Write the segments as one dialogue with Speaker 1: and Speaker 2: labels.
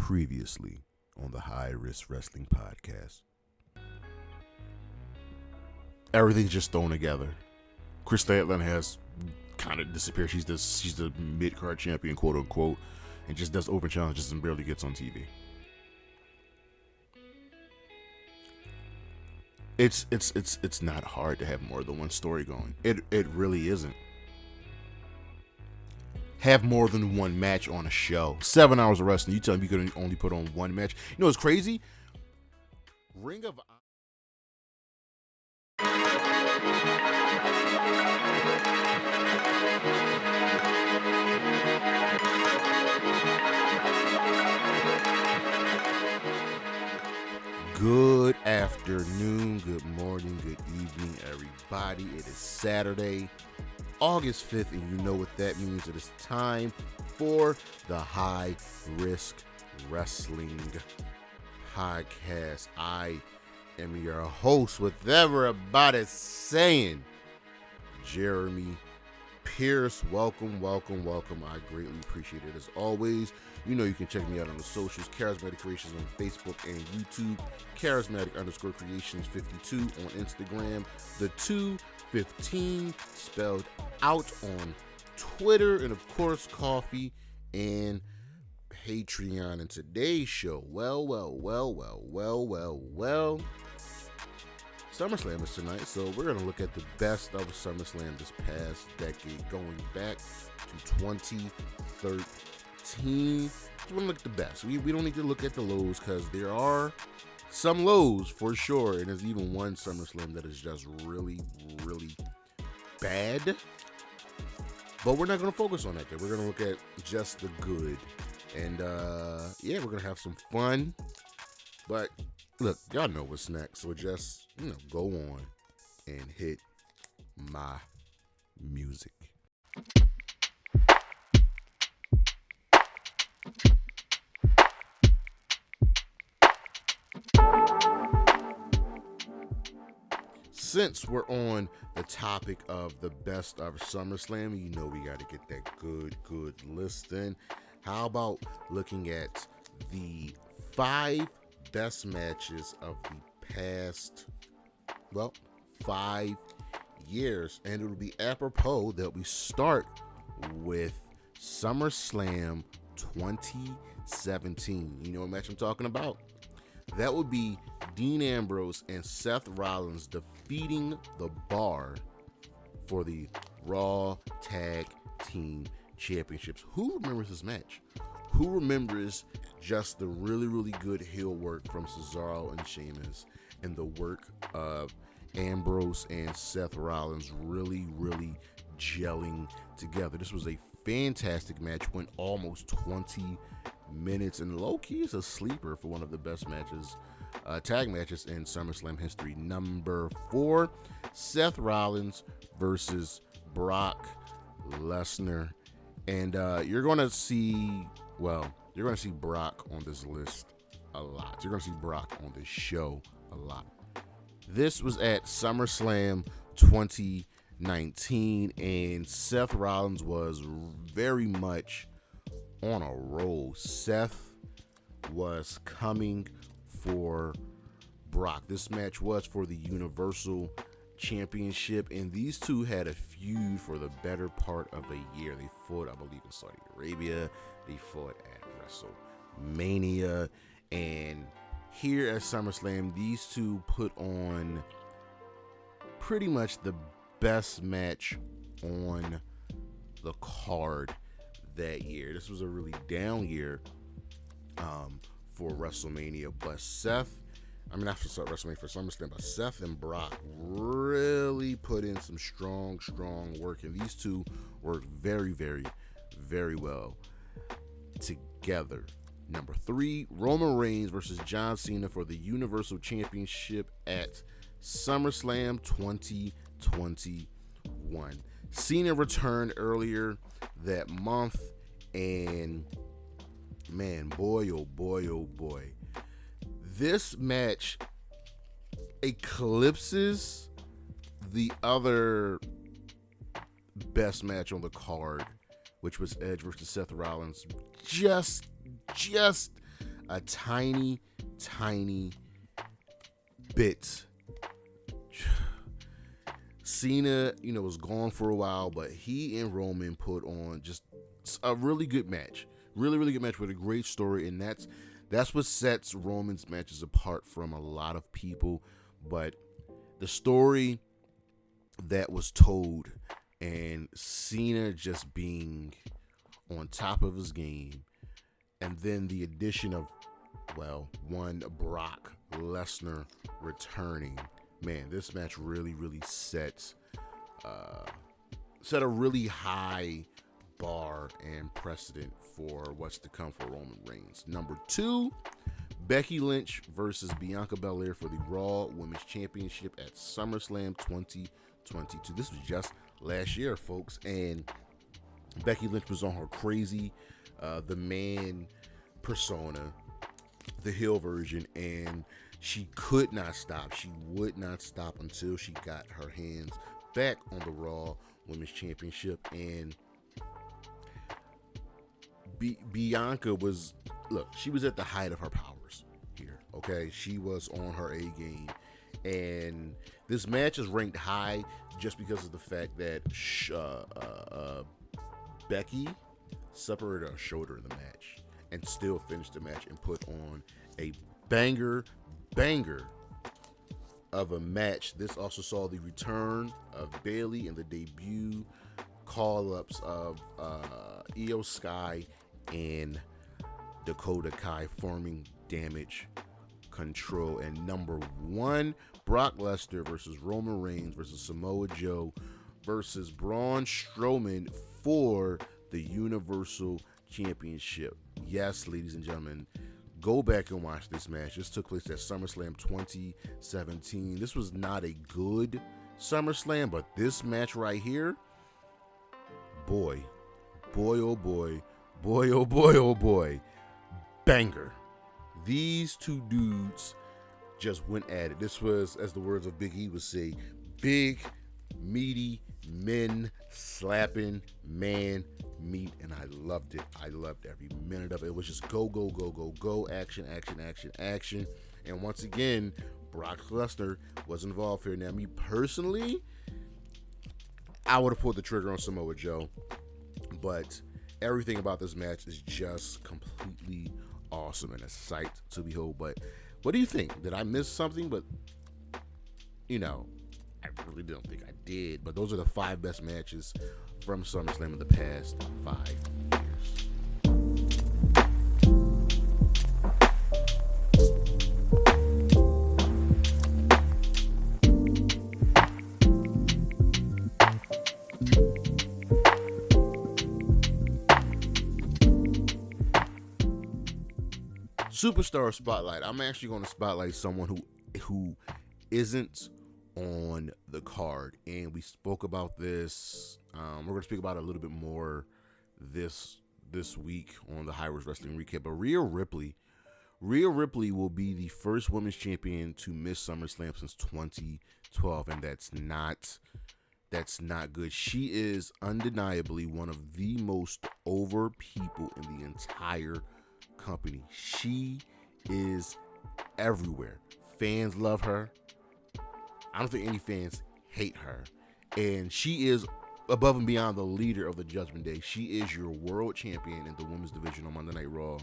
Speaker 1: Previously on the High Risk Wrestling Podcast. Everything's just thrown together. Chris Statlander has kind of disappeared. She's the mid-card champion, quote unquote, and just does open challenges and barely gets on TV. It's not hard to have more than one story going. It really isn't. Have more than one match on a show. 7 hours of wrestling. You tell me you could only put on one match. You know what's crazy? Ring of Good afternoon, good morning, good evening, everybody. It is Saturday, August 5th, and you know what that means. It is time for the High Risk Wrestling Podcast. I am your host, whatever everybody's saying, Jeremy Pierce. Welcome. I greatly appreciate it. As always, you know you can check me out on the socials, Charismatic Creations on Facebook and YouTube, Charismatic_Creations 52 on Instagram, the 215 spelled out on Twitter, and of course, coffee and Patreon. And today's show, well, SummerSlam is tonight, so we're going to look at the best of SummerSlam this past decade, going back to 2013. Just want to look at the best. We don't need to look at the lows, because there are some lows for sure, and there's even one SummerSlam that is just really, really bad. But we're not going to focus on that. We're going to look at just the good. And we're going to have some fun. But look, y'all know what's next. So just, go on and hit my music. Since we're on the topic of the best of SummerSlam, you know we got to get that good list in. How about looking at the 5 best matches of the past, 5 years? And it'll be apropos that we start with SummerSlam 2017. You know what match I'm talking about? That would be Dean Ambrose and Seth Rollins defeating the Bar for the Raw Tag Team Championships. Who remembers this match? Who remembers just the really, really good heel work from Cesaro and Sheamus, and the work of Ambrose and Seth Rollins really, really gelling together? This was a fantastic match, went almost 20 minutes, and low-key is a sleeper for one of the best matches, tag matches in SummerSlam history. Number 4, Seth Rollins versus Brock Lesnar. And you're going to see Brock on this list a lot. You're going to see Brock on this show a lot. This was at SummerSlam 2019, and Seth Rollins was very much on a roll. Seth was coming for Brock. This match was for the Universal Championship, and these two had a feud for the better part of a year. They fought, I believe, in Saudi Arabia. They fought at WrestleMania, and here at SummerSlam, these two put on pretty much the best match on the card that year. This was a really down year for WrestleMania, but not for WrestleMania, for SummerSlam, but Seth and Brock really put in some strong work, and these two worked very, very, very well together. Number 3, Roman Reigns versus John Cena for the Universal Championship at SummerSlam 2021. Cena returned earlier that month, and man, boy, oh boy, this match eclipses the other best match on the card, which was Edge versus Seth Rollins, just a tiny bit. Cena, was gone for a while, but he and Roman put on just a really good match. Really good match with a great story, and that's what sets Roman's matches apart from a lot of people. But the story that was told, and Cena just being on top of his game, and then the addition of, one Brock Lesnar returning. Man, this match really set a really high bar and precedent for what's to come for Roman Reigns. Number 2, Becky Lynch versus Bianca Belair for the Raw Women's Championship at SummerSlam 2022. This was just last year, folks, and Becky Lynch was on her crazy the man persona, the heel version, and she could not stop. She would not stop until she got her hands back on the Raw Women's Championship. And Bianca was, she was at the height of her powers here, okay? She was on her A game. And this match is ranked high just because of the fact that Becky separated her shoulder in the match and still finished the match and put on a banger of a match. This also saw the return of Bayley and the debut call-ups of Io Sky and Dakota Kai forming Damage Control. And number 1, Brock Lesnar versus Roman Reigns versus Samoa Joe versus Braun Strowman for the Universal Championship. Yes, ladies and gentlemen, go back and watch this match. This took place at SummerSlam 2017. This was not a good SummerSlam, but this match right here, boy, oh boy, banger. These two dudes just went at it. This was, as the words of Big E would say, big, meaty men slapping man meat, and I loved it. I loved every minute of it. It was just go, action. And once again, Brock Lesnar was involved here. Now, me personally, I would have pulled the trigger on Samoa Joe, but everything about this match is just completely awesome and a sight to behold. But what do you think? Did I miss something? But, I really don't think I did. But those are the 5 best matches from SummerSlam in the past 5 years. Superstar Spotlight. I'm actually going to spotlight someone who isn't on the card, and we spoke about this. We're going to speak about it a little bit more this week on the High Road Wrestling Recap. But Rhea Ripley will be the first women's champion to miss SummerSlam since 2012, and that's not good. She is undeniably one of the most over people in the entire company. She is everywhere. Fans love her. I don't think any fans hate her. And she is above and beyond the leader of the Judgment Day. She is your world champion in the women's division on Monday Night Raw,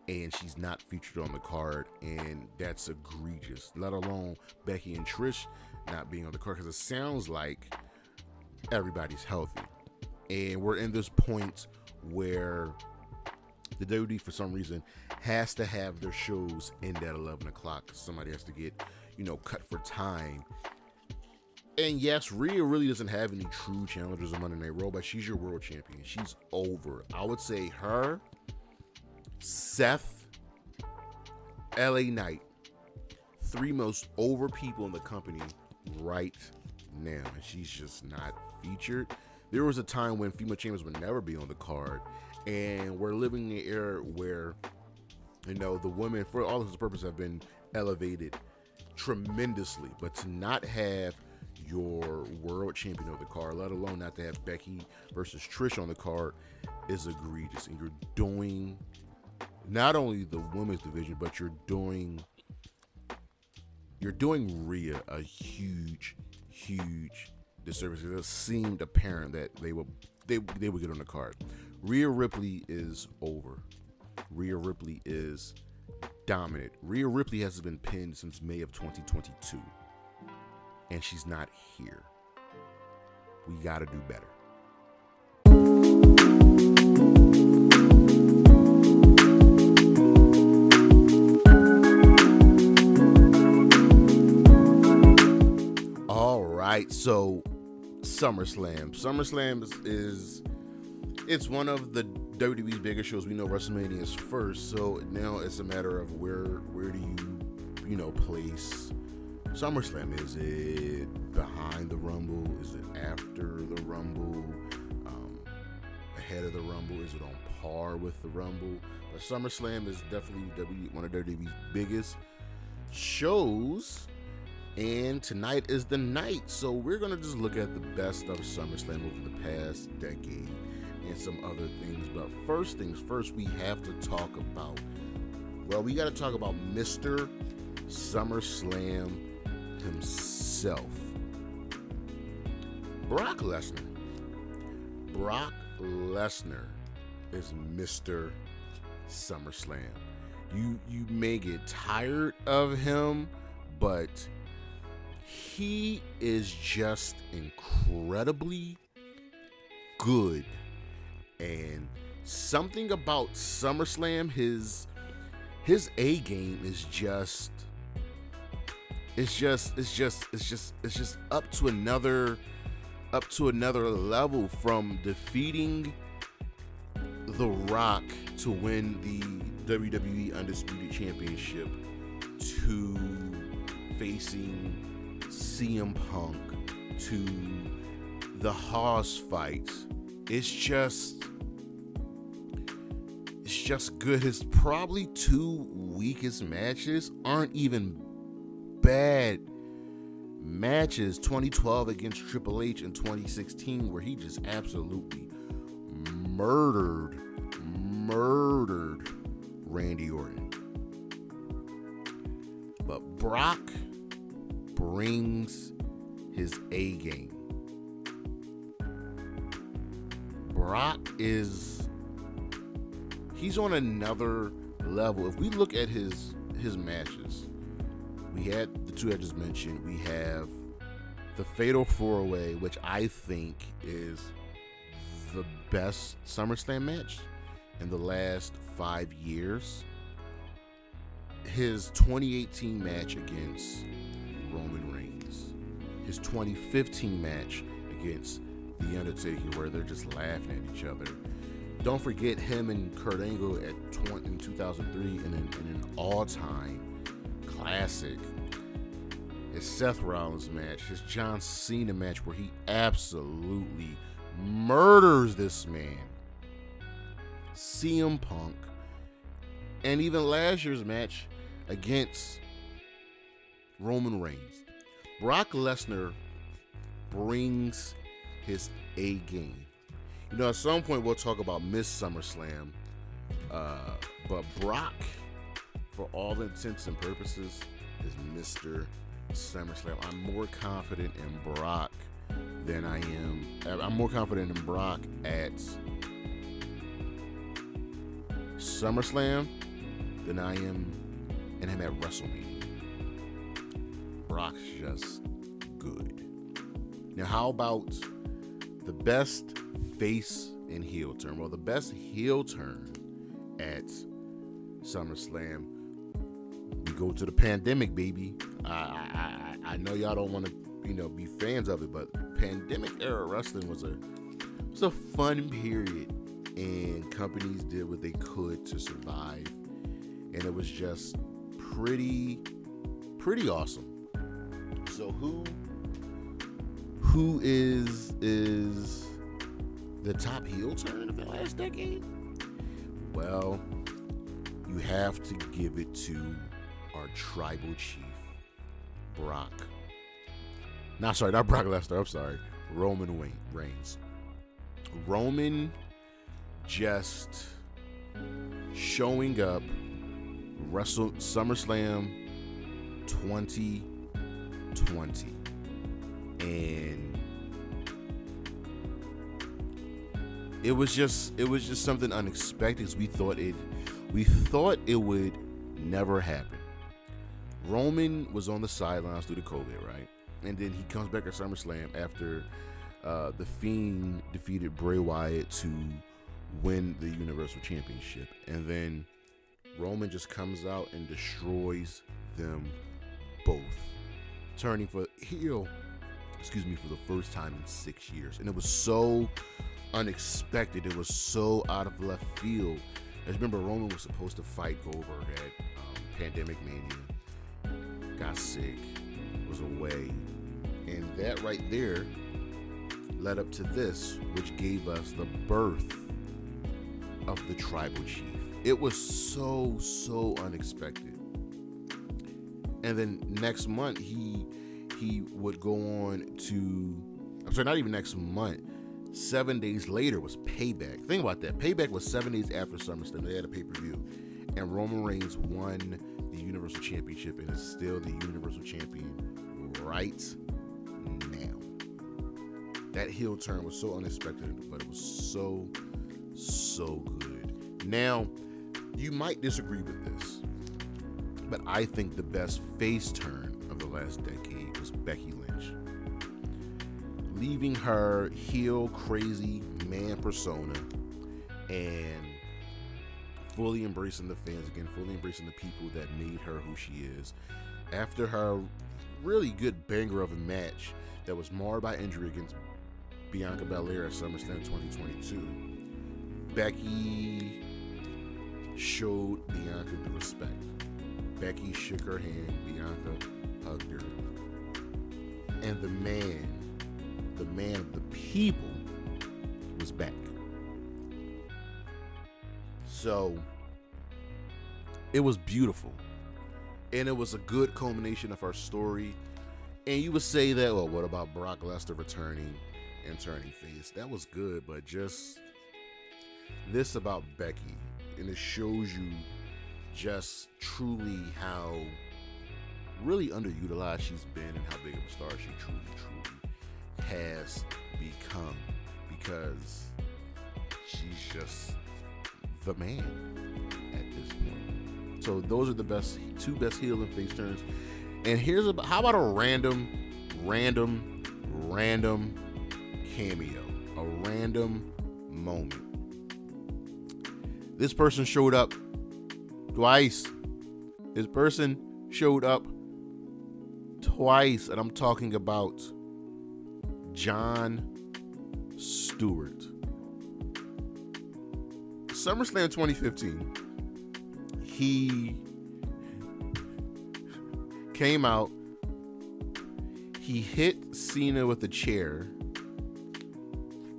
Speaker 1: and she's not featured on the card, and that's egregious. Let alone Becky and Trish not being on the card, because it sounds like everybody's healthy. And we're in this point where the WWE, for some reason, has to have their shows end at 11 o'clock. Somebody has to get, cut for time. And yes, Rhea really doesn't have any true challengers on Monday Night Raw, but she's your world champion. She's over. I would say her, Seth, LA Knight, 3 most over people in the company right now. And she's just not featured. There was a time when female champions would never be on the card. And we're living in an era where, the women, for all intents and purposes, have been elevated tremendously. But to not have your world champion on the card, let alone not to have Becky versus Trish on the card, is egregious. And you're doing not only the women's division, but you're doing Rhea a huge disservice. It seemed apparent that they would get on the card. Rhea Ripley is over. Rhea Ripley is dominant. Rhea Ripley has been pinned since May of 2022, and she's not here. We got to do better. All right, so SummerSlam is it's one of the WWE's biggest shows. We know WrestleMania is first, so now it's a matter of where do you place SummerSlam? Is it behind the Rumble? Is it after the Rumble? Ahead of the Rumble? Is it on par with the Rumble? But SummerSlam is definitely one of WWE's biggest shows, and tonight is the night. So we're gonna just look at the best of SummerSlam over the past decade and some other things. But first things first, we have to talk about, we got to talk about Mr. SummerSlam himself, Brock Lesnar. Brock Lesnar is Mr. SummerSlam. You may get tired of him, but he is just incredibly good. And something about SummerSlam, his A game is just up to another level, from defeating The Rock to win the WWE Undisputed Championship to facing CM Punk to the Haas fight. It's just good. His probably two weakest matches aren't even bad matches. 2012 against Triple H and 2016, where he just absolutely murdered Randy Orton. But Brock brings his A game. Brock he's on another level. If we look at his matches, we had the two I just mentioned. We have the Fatal 4-Way, which I think is the best SummerSlam match in the last 5 years. His 2018 match against Roman Reigns. His 2015 match against The Undertaker, where they're just laughing at each other. Don't forget him and Kurt Angle in 2003 in an all-time classic. His Seth Rollins match, his John Cena match, where he absolutely murders this man. CM Punk, and even last year's match against Roman Reigns. Brock Lesnar brings his A game. At some point we'll talk about Miss SummerSlam, but Brock, for all intents and purposes, is Mr. SummerSlam. I'm more confident in Brock than I am. I'm more confident in Brock at SummerSlam than I am in him at WrestleMania. Brock's just good. Now, how about the best face and heel turn? Well, the best heel turn at SummerSlam, we go to the pandemic, baby. I know y'all don't want to, be fans of it, but pandemic era wrestling was a fun period, and companies did what they could to survive, and it was just pretty awesome. So who is the top heel turn of the last decade? Well, you have to give it to our tribal chief, Brock. Not Brock Lesnar. I'm sorry, Roman Reigns. Roman just showing up SummerSlam 2020, and it was just something unexpected. We thought it would never happen. Roman was on the sidelines due to COVID, right? And then he comes back at SummerSlam after The Fiend defeated Bray Wyatt to win the Universal Championship. And then Roman just comes out and destroys them both, turning for heel, for the first time in 6 years. And it was so unexpected. It was so out of left field. I remember Roman was supposed to fight Goldberg at Pandemic Mania. Got sick, was away. And that right there led up to this, which gave us the birth of the Tribal Chief. It was so unexpected. And then next month, he would go on to, not even next month, 7 days later was Payback. Think about that. Payback was 7 days after SummerSlam. They had a pay-per-view. And Roman Reigns won the Universal Championship and is still the Universal Champion right now. That heel turn was so unexpected, but it was so good. Now, you might disagree with this, but I think the best face turn of the last decade was Becky Lynch. Leaving her heel crazy man persona and fully embracing the fans again, fully embracing the people that made her who she is. After her really good banger of a match that was marred by injury against Bianca Belair at SummerSlam 2022, Becky showed Bianca the respect. Becky shook her hand, Bianca hugged her, and the man of the people was back. So it was beautiful, and it was a good culmination of her story. And you would say that, well, what about Brock Lesnar returning and turning face? That was good, but just this about Becky, and it shows you just truly how really underutilized she's been and how big of a star she truly has become, because she's just the man at this point. So those are the two best heel and face turns. And how about a random cameo, a random moment. This person showed up twice. And I'm talking about Jon Stewart. SummerSlam 2015, he came out, he hit Cena with a chair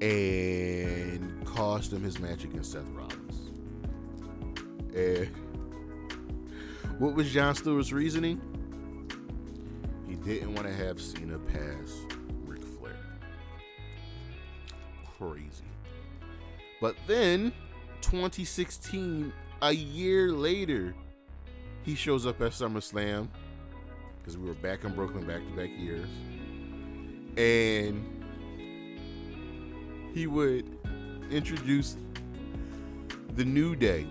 Speaker 1: and cost him his match against Seth Rollins. And what was Jon Stewart's reasoning? He didn't want to have Cena pass Ric Flair. Crazy. But then 2016, a year later, he shows up at SummerSlam, because we were back in Brooklyn back-to-back years, and he would introduce the New Day.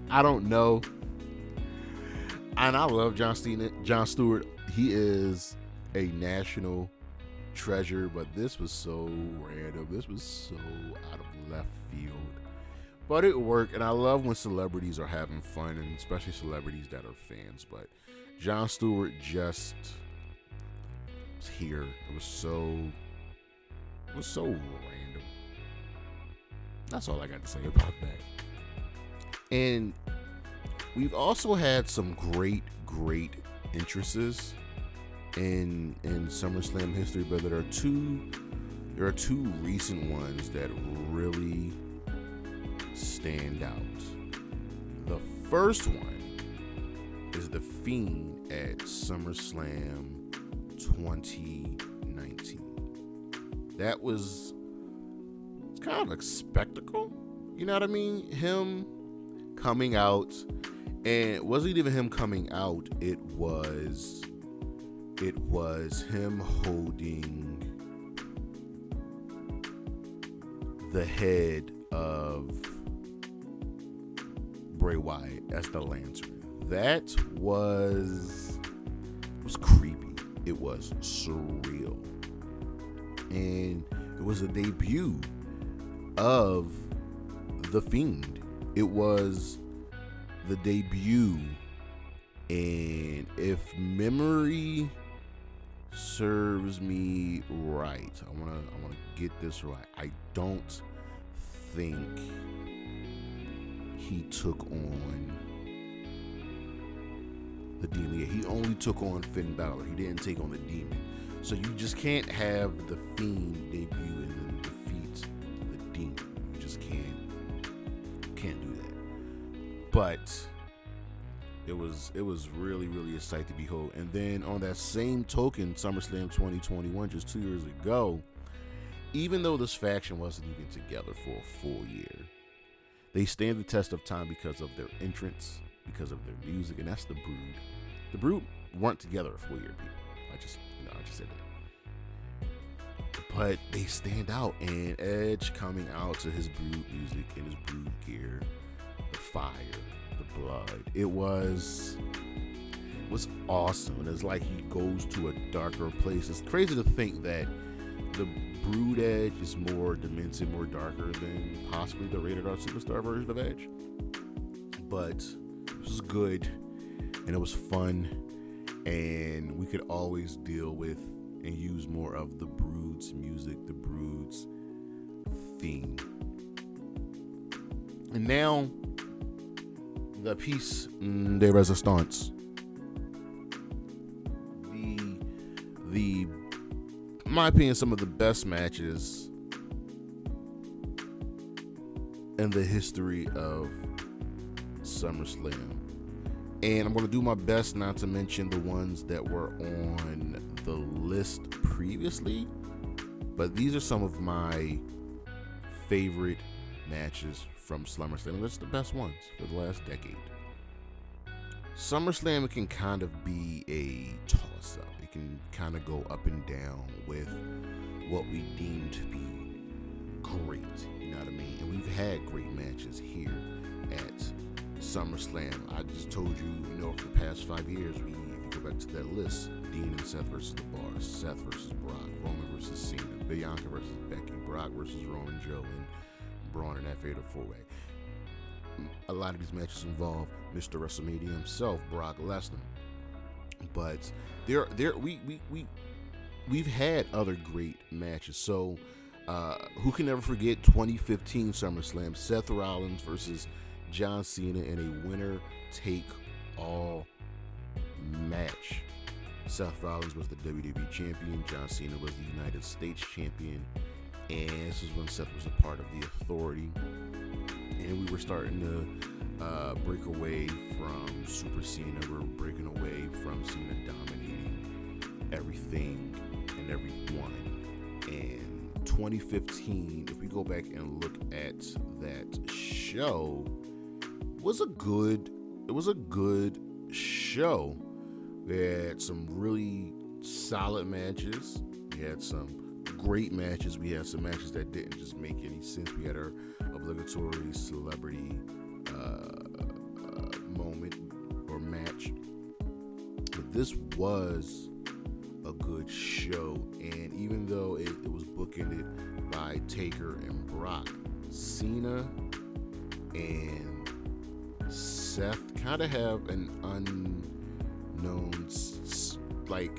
Speaker 1: I don't know, and I love Jon Stewart. He is a national treasure, but this was so random. This was so out of left field, but it worked. And I love when celebrities are having fun, and especially celebrities that are fans. But Jon Stewart just was here. It was so random. That's all I got to say about that. And we've also had some great entrances in SummerSlam history, but there are two recent ones that really stand out. The first one is The Fiend at SummerSlam 2019. That was kind of a spectacle. You know what I mean? Him coming out, and it wasn't even him coming out. It was him holding the head of Bray Wyatt as the lantern. That was creepy. It was surreal. And it was a debut of The Fiend. It was the debut, and if memory serves me right, I wanna get this right. I don't think he took on the Demon. He only took on Finn Balor. He didn't take on the Demon. So you just can't have the Fiend debut and then defeat the Demon. You just can't do that. But it was really, really a sight to behold. And then on that same token, SummerSlam 2021, just 2 years ago, even though this faction wasn't even together for a full year, they stand the test of time because of their entrance, because of their music, and that's the Brood. The Brood weren't together a full year, people. I just said that. But they stand out, and Edge coming out to his Brood music and his Brood gear, the fire, the blood. It was awesome. And it's like he goes to a darker place. It's crazy to think that the Brood Edge is more demented, more darker than possibly the Rated R Superstar version of Edge. But it was good, and it was fun, and we could always deal with and use more of the Brood's music, the Brood's theme. And now, the piece de resistance. In my opinion, some of the best matches in the history of SummerSlam. And I'm going to do my best not to mention the ones that were on the list previously, but these are some of my favorite matches from SummerSlam. That's the best ones for the last decade. SummerSlam can kind of be a toss-up. It can kind of go up and down with what we deem to be great. You know what I mean? And we've had great matches here at SummerSlam. I just told you, for the past 5 years, if you go back to that list, Dean and Seth versus The Bar, Seth versus Brock, Roman versus Cena, Bianca versus Becky, Brock versus Roman, Joe, and Braun in that fatal four-way. A lot of these matches involve Mr. WrestleMania himself, Brock Lesnar. But we've had other great matches. So who can never forget 2015 SummerSlam, Seth Rollins versus John Cena in a winner-take-all match. Seth Rollins was the WWE champion. John Cena was the United States champion. And this is when Seth was a part of the Authority. And we were starting to break away from Super Cena. We're breaking away from Cena dominating everything and everyone. And 2015, if we go back and look at that show, was a good show. We had some really solid matches. We had some great matches. We had some matches that didn't just make any sense. We had our obligatory celebrity moment or match. But this was a good show. And even though it was bookended by Taker and Brock, Cena and Seth kind of have an unknown,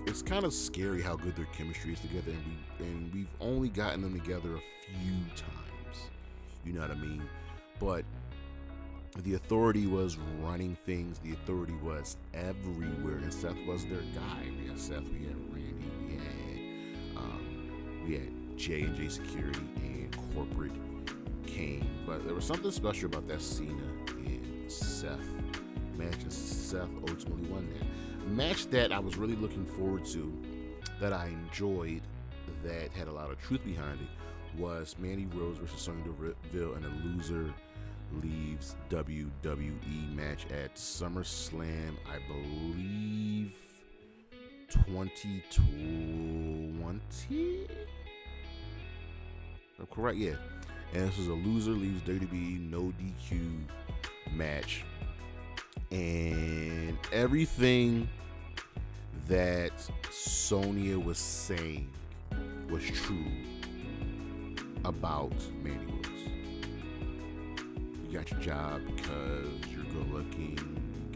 Speaker 1: it's kind of scary how good their chemistry is together, and we've only gotten them together a few times, you know what I mean? But the Authority was running things. The Authority was everywhere, and Seth was their guy. We had Seth, we had Randy, we had J&J Security and Corporate King. But there was something special about that Cena and Seth match, and Seth ultimately won that. A match that I was really looking forward to, that I enjoyed, that had a lot of truth behind it, was Mandy Rose versus Sonya Deville, and the loser leaves WWE match at SummerSlam, I believe 2020. I'm correct, yeah. And this was a loser leaves WWE no DQ match, and everything that Sonya was saying was true about Mandy Rose. You got your job because you're good looking.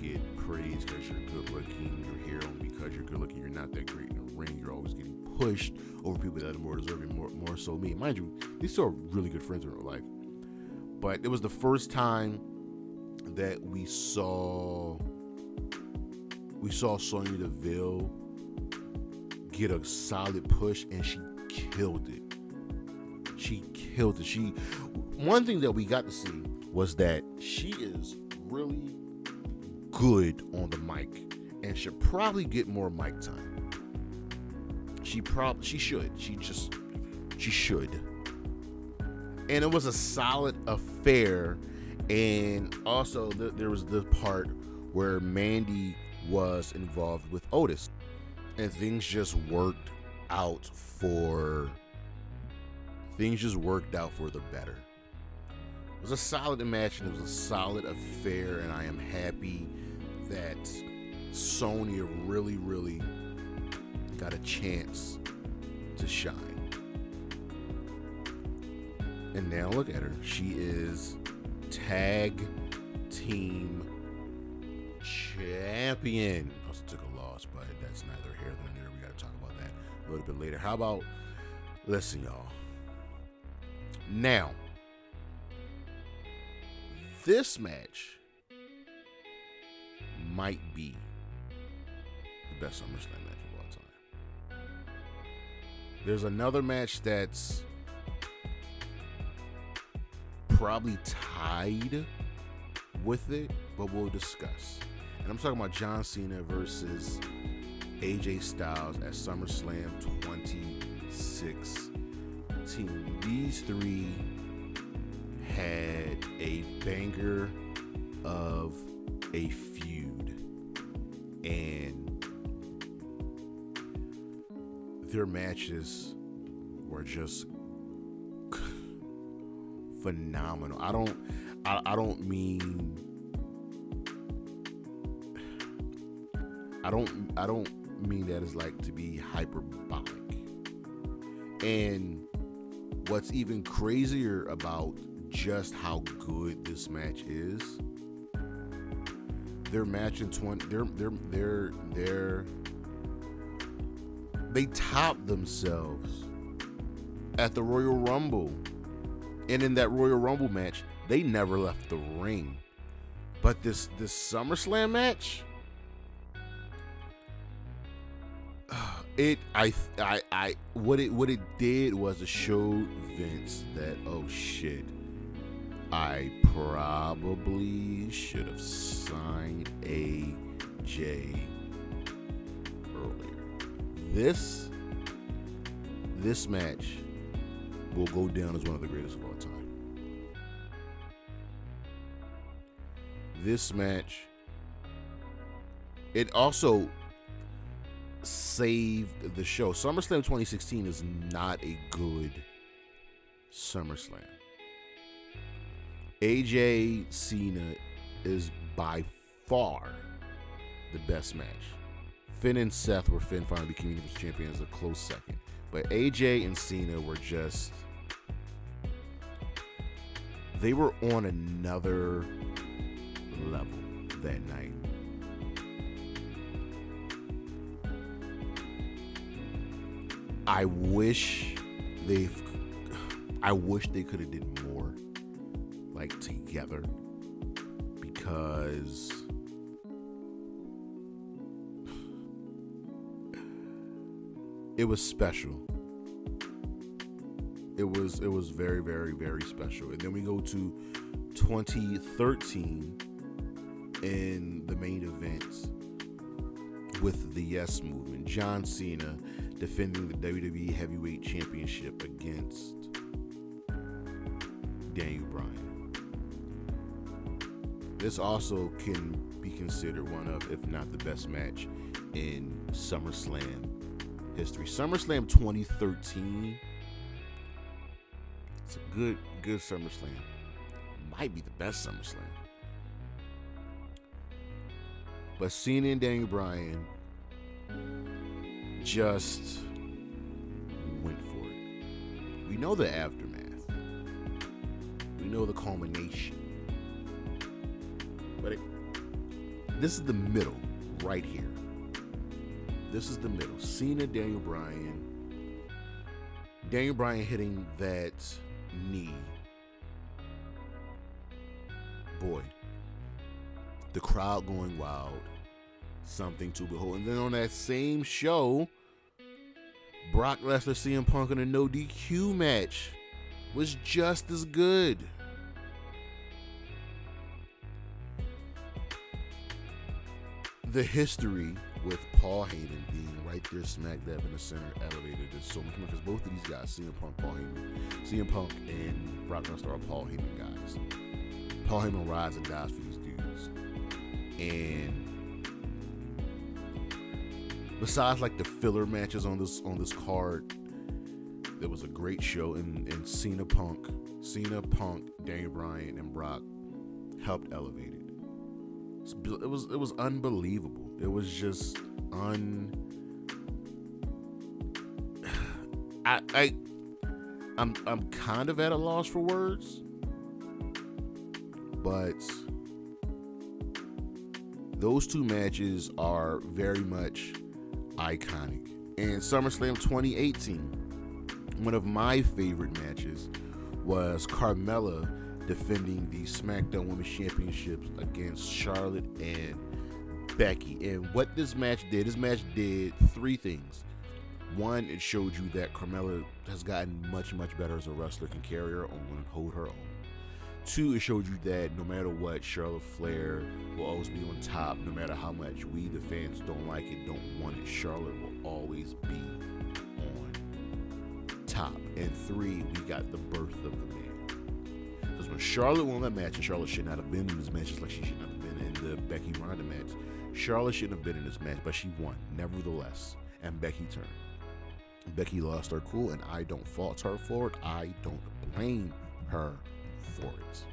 Speaker 1: You get praise because you're good looking. You're here only because you're good looking. You're not that great in the ring. You're always getting pushed over people that are more deserving, more so me. Mind you, these two are really good friends in real life. But it was the first time that we saw Sonya Deville get a solid push, and she killed it. One thing that we got to see was that she is really good on the mic and should probably get more mic time. She should. And it was a solid affair. And also there was the part where Mandy was involved with Otis, and things just worked out for the better. It was a solid match, and it was a solid affair, and I am happy that Sonya really, really got a chance to shine. And now look at her. She is tag team champion. Also took a loss, but that's neither here nor there. We got to talk about that a little bit later. How about, listen, y'all. Now, this match might be the best SummerSlam match of all time. There's another match that's probably tied with it, but we'll discuss. And I'm talking about John Cena versus AJ Styles at SummerSlam 2016. These three had a banger of a feud, and their matches were just phenomenal. I don't mean that as like to be hyperbolic. And what's even crazier about just how good this match is, their match in they topped themselves at the Royal Rumble. And in that Royal Rumble match, they never left the ring. But this SummerSlam match, what it did was it showed Vince that, oh shit, I probably should have signed AJ earlier. This match will go down as one of the greatest of all time. This match, it also saved the show. SummerSlam 2016 is not a good SummerSlam. AJ Cena is by far the best match. Finn and Seth, where Finn finally became Universal Champion, is a close second. But AJ and Cena were just, they were on another level that night. I wish they could have did more, like, together, because it was special. It was very, very, very special. And then we go to 2013 in the main event with the Yes Movement. John Cena defending the WWE Heavyweight Championship against Daniel Bryan. This also can be considered one of, if not the best match in SummerSlam history. SummerSlam 2013. It's a good SummerSlam. Might be the best SummerSlam. But Cena and Daniel Bryan just went for it. We know the aftermath. We know the culmination. But this is the middle right here. This is the middle. Cena, Daniel Bryan. Daniel Bryan hitting that knee. Boy, the crowd going wild. Something to behold. And then on that same show, Brock Lesnar, CM Punk in a no DQ match was just as good. The history with Paul Heyman being right there smack dab in the center elevated is so much, because both of these guys, CM Punk and Brock Lesnar, are Paul Heyman guys. Paul Heyman rides and dies for these dudes. And besides like the filler matches on this card, there was a great show, and Cena, Punk, Daniel Bryan, and Brock helped elevate it. It was unbelievable. It was just I'm kind of at a loss for words, but those two matches are very much iconic. And SummerSlam 2018, one of my favorite matches was Carmella defending the SmackDown Women's Championships against Charlotte and Becky. And what this match did three things. One, it showed you that Carmella has gotten much, much better as a wrestler, can carry her own and hold her own. Two, it showed you that no matter what, Charlotte Flair will always be on top. No matter how much we, the fans, don't like it, don't want it, Charlotte will always be on top. And three, we got the birth of the man. Because when Charlotte won that match, and Charlotte should not have been in this match, just like she should not have been in the Becky Ronda match. Charlotte shouldn't have been in this match, but she won, nevertheless. And Becky turned. Becky lost her cool, and I don't fault her for it. I don't blame her for it.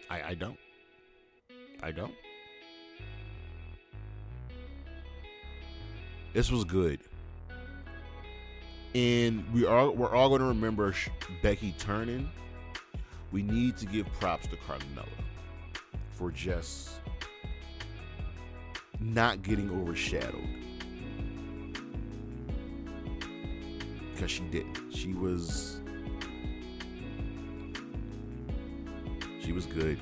Speaker 1: I don't. This was good. And we're all going to remember Becky turning. We need to give props to Carmella for just not getting overshadowed. Because she didn't. She was good.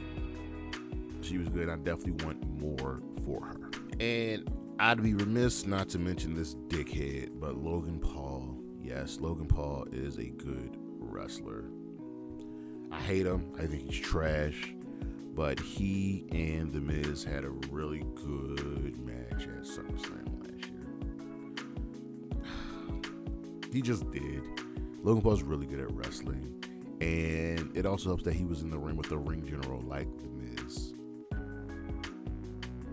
Speaker 1: She was good. I definitely want more for her. And I'd be remiss not to mention this dickhead, but Logan Paul. Yes, Logan Paul is a good wrestler. I hate him. I think he's trash. But he and The Miz had a really good match at SummerSlam last year. He just did. Logan Paul's really good at wrestling. And it also helps that he was in the ring with the ring general like The Miz.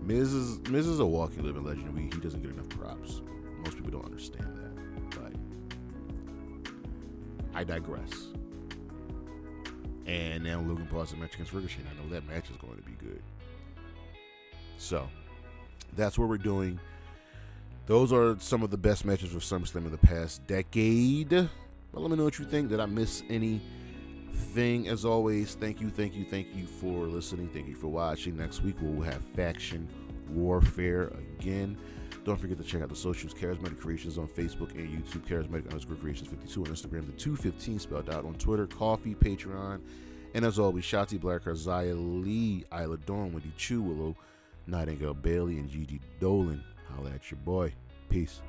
Speaker 1: Miz is a walking, living legend. He doesn't get enough props. Most people don't understand that. But I digress. And now Logan Paul has a match against Ricochet. I know that match is going to be good. So, that's what we're doing. Those are some of the best matches of SummerSlam in the past decade. But let me know what you think. Did I miss anything? As always, thank you for listening. Thank you for watching. Next week, we'll have Faction Warfare again. Don't forget to check out the socials. Charismatic Creations on Facebook and YouTube. Charismatic_Creations52 on Instagram. The 215 spelled out on Twitter. Coffee, Patreon. And as always, Shotzi Blacker, Zaya Lee, Isla Dawn, Wendy Chu, Willow, Nightingale Bailey, and Gigi Dolan. Holla at your boy. Peace.